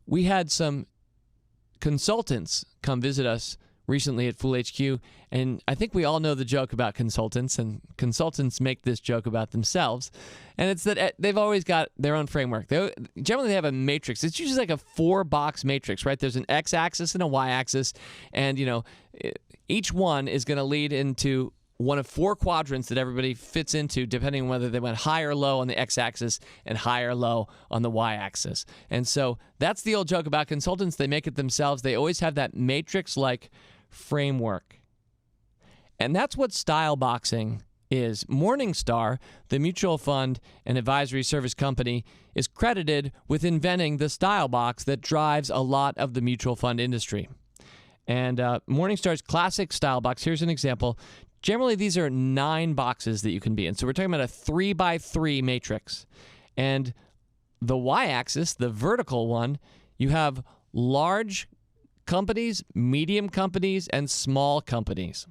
we had some consultants come visit us recently at Fool HQ, and I think we all know the joke about consultants, and consultants make this joke about themselves, and it's that they've always got their own framework. Generally, they have a matrix. It's usually like a 4-box matrix, right? There's an x-axis and a y-axis, and each one is going to lead into one of 4 quadrants that everybody fits into, depending on whether they went high or low on the x-axis and high or low on the y-axis. And so that's the old joke about consultants. They make it themselves. They always have that matrix-like framework. And that's what style boxing is. Morningstar, the mutual fund and advisory service company, is credited with inventing the style box that drives a lot of the mutual fund industry. And Morningstar's classic style box, here's an example. Generally, these are 9 boxes that you can be in. So we're talking about a 3x3 matrix. And the y-axis, the vertical one, you have large companies, medium companies, and small companies.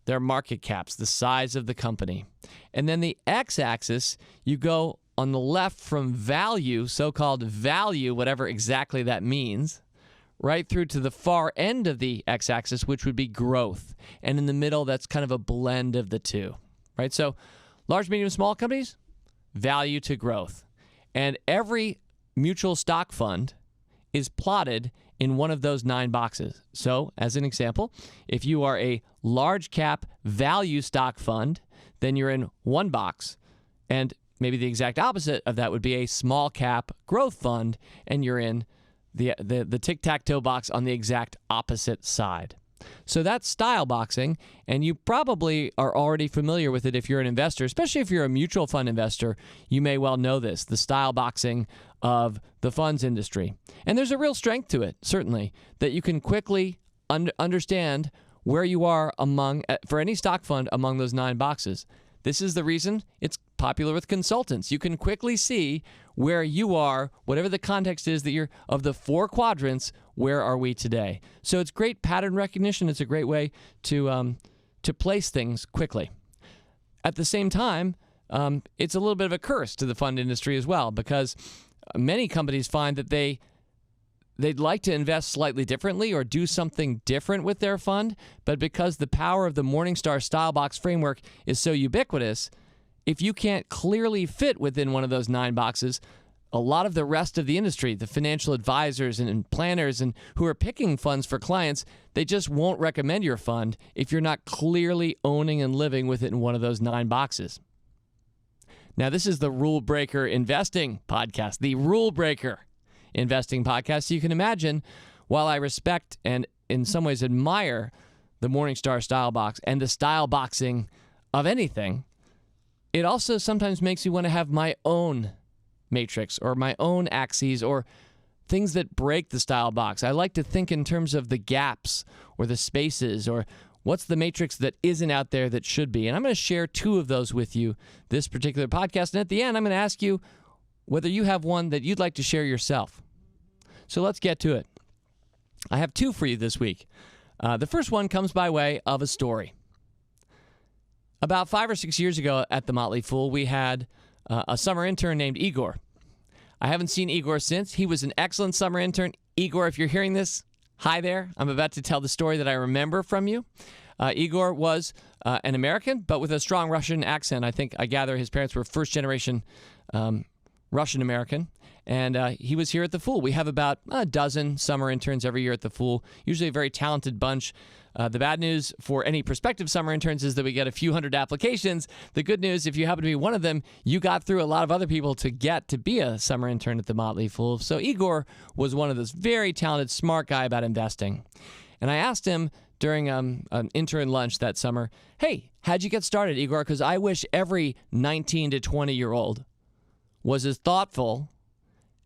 Their market caps, the size of the company. And then the x-axis, you go on the left from value, so-called value, whatever exactly that means, right through to the far end of the x-axis, which would be growth. And in the middle, that's kind of a blend of the two, right? So large, medium, small companies, value to growth. And every mutual stock fund is plotted in one of those 9 boxes. So as an example, if you are a large cap value stock fund, then you're in one box. And maybe the exact opposite of that would be a small cap growth fund, and you're in the tic-tac-toe box on the exact opposite side. So that's style boxing, and you probably are already familiar with it if you're an investor, especially if you're a mutual fund investor. You may well know this, the style boxing of the funds industry. And there's a real strength to it, certainly, that you can quickly understand where you are for any stock fund among those 9 boxes. This is the reason it's popular with consultants. You can quickly see where you are, whatever the context is that you're of the 4 quadrants, where are we today? So it's great pattern recognition. It's a great way to place things quickly. At the same time, it's a little bit of a curse to the fund industry as well, because many companies find that they'd like to invest slightly differently or do something different with their fund, but because the power of the Morningstar Style Box framework is so ubiquitous, if you can't clearly fit within one of those 9 boxes, a lot of the rest of the industry, the financial advisors and planners and who are picking funds for clients, they just won't recommend your fund if you're not clearly owning and living within one of those 9 boxes. Now, this is the Rule Breaker Investing Podcast, the Rule Breaker Investing Podcast. So you can imagine, while I respect and in some ways admire the Morningstar Style Box and the style boxing of anything, it also sometimes makes me want to have my own matrix or my own axes or things that break the style box. I like to think in terms of the gaps or the spaces or what's the matrix that isn't out there that should be. And I'm going to share 2 of those with you this particular podcast. And at the end, I'm going to ask you whether you have one that you'd like to share yourself. So let's get to it. I have 2 for you this week. The first one comes by way of a story. About 5 or 6 years ago at the Motley Fool, we had a summer intern named Igor. I haven't seen Igor since. He was an excellent summer intern. Igor, if you're hearing this, hi there. I'm about to tell the story that I remember from you. Igor was an American, but with a strong Russian accent. I gather his parents were first-generation Russian-American. And he was here at the Fool. We have about a dozen summer interns every year at the Fool, usually a very talented bunch. The bad news for any prospective summer interns is that we get a few hundred applications. The good news, if you happen to be one of them, you got through a lot of other people to get to be a summer intern at the Motley Fool. So Igor was one of those very talented, smart guy about investing. And I asked him during an intern lunch that summer, hey, how'd you get started, Igor? Because I wish every 19 to 20-year-old was as thoughtful,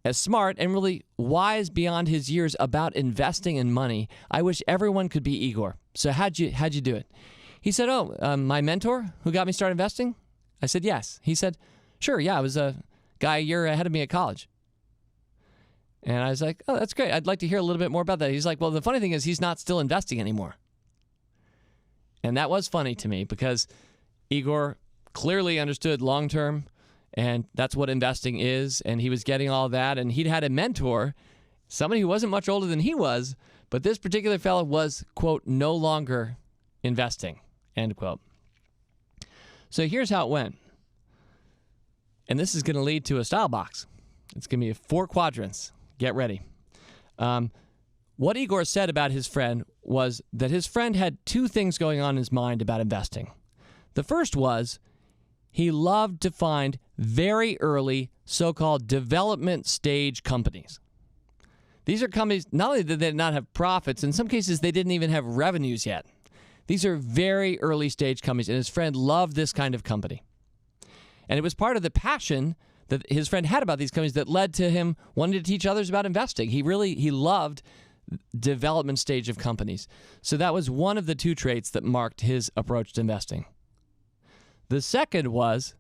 as smart, and really wise beyond his years about investing in money. I wish everyone could be Igor. So how'd you do it? He said, my mentor who got me started investing? I said, yes. He said, sure, yeah, I was a guy a year ahead of me at college. And I was like, oh, that's great. I'd like to hear a little bit more about that. He's like, well, the funny thing is he's not still investing anymore. And that was funny to me because Igor clearly understood long-term, and that's what investing is, and he was getting all that, and he'd had a mentor somebody who wasn't much older than he was, but this particular fellow was, quote, no longer investing, end quote. So here's how it went. And this is going to lead to a style box. It's going to be 4 quadrants. Get ready. What Igor said about his friend was that his friend had 2 things going on in his mind about investing. The first was he loved to find very early so-called development stage companies. These are companies, not only did they not have profits, in some cases they didn't even have revenues yet. These are very early stage companies, and his friend loved this kind of company. And it was part of the passion that his friend had about these companies that led to him wanting to teach others about investing. He loved development stage of companies. So that was one of the 2 traits that marked his approach to investing. The second was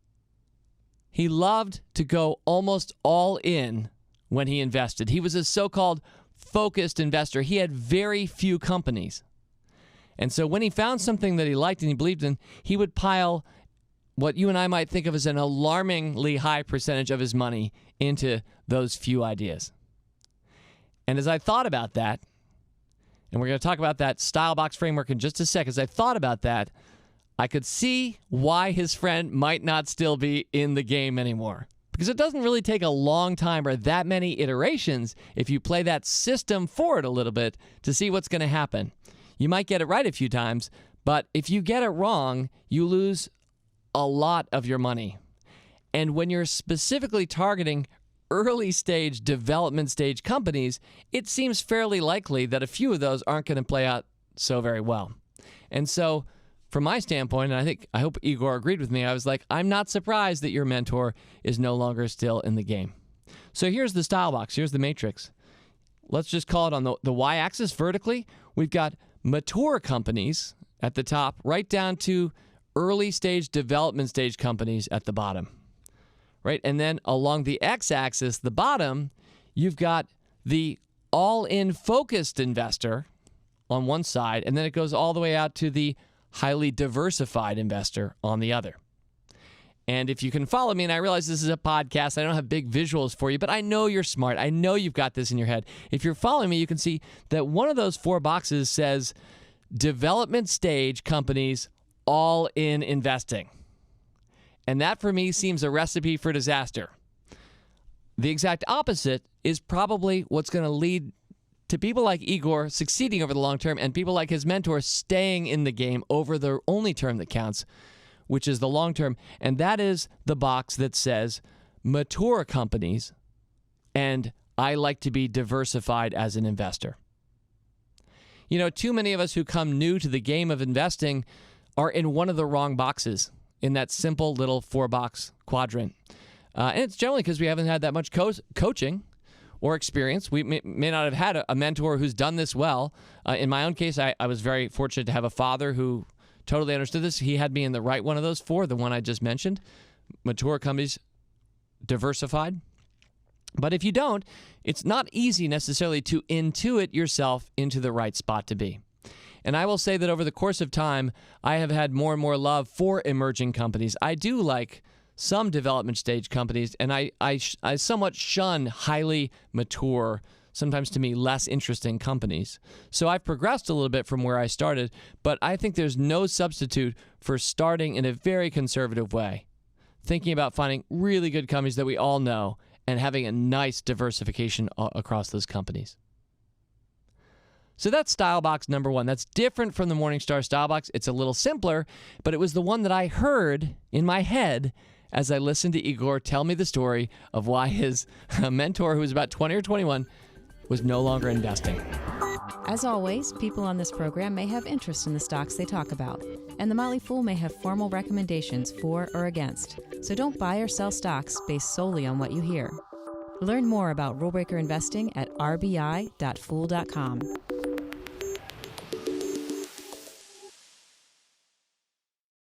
he loved to go almost all in when he invested. He was a so-called focused investor. He had very few companies. And so when he found something that he liked and he believed in, he would pile what you and I might think of as an alarmingly high percentage of his money into those few ideas. And as I thought about that, and we're going to talk about that style box framework in just a sec, as I thought about that, I could see why his friend might not still be in the game anymore. Because it doesn't really take a long time or that many iterations if you play that system forward a little bit to see what's going to happen. You might get it right a few times, but if you get it wrong, you lose a lot of your money. And when you're specifically targeting early stage, development stage companies, it seems fairly likely that a few of those aren't going to play out so very well. And so, from my standpoint, and I hope Igor agreed with me, I was like, I'm not surprised that your mentor is no longer still in the game. So here's the style box. Here's the matrix. Let's just call it on the y-axis vertically. We've got mature companies at the top, right down to early stage, development stage companies at the bottom. Right? And then along the x-axis, the bottom, you've got the all-in focused investor on one side, and then it goes all the way out to the highly diversified investor on the other. And if you can follow me, and I realize this is a podcast, I don't have big visuals for you, but I know you're smart. I know you've got this in your head. If you're following me, you can see that one of those 4 boxes says development stage companies all in investing. And that for me seems a recipe for disaster. The exact opposite is probably what's going to lead to people like Igor succeeding over the long term and people like his mentor staying in the game over the only term that counts, which is the long term. And that is the box that says mature companies and I like to be diversified as an investor. You know, too many of us who come new to the game of investing are in one of the wrong boxes in that simple little 4-box quadrant. And it's generally because we haven't had that much coaching or experience. We may not have had a mentor who's done this well. In my own case, I was very fortunate to have a father who totally understood this. He had me in the right one of those 4, the one I just mentioned, mature companies, diversified. But if you don't, it's not easy necessarily to intuit yourself into the right spot to be. And I will say that over the course of time, I have had more and more love for emerging companies. I do like some development stage companies, and I somewhat shun highly mature, sometimes to me less interesting companies. So I've progressed a little bit from where I started, but I think there's no substitute for starting in a very conservative way, thinking about finding really good companies that we all know and having a nice diversification across those companies. So that's style box number 1. That's different from the Morningstar style box. It's a little simpler, but it was the one that I heard in my head as I listened to Igor tell me the story of why his mentor, who was about 20 or 21, was no longer investing. As always, people on this program may have interest in the stocks they talk about, and the Motley Fool may have formal recommendations for or against. So don't buy or sell stocks based solely on what you hear. Learn more about rule breaker investing at rbi.fool.com.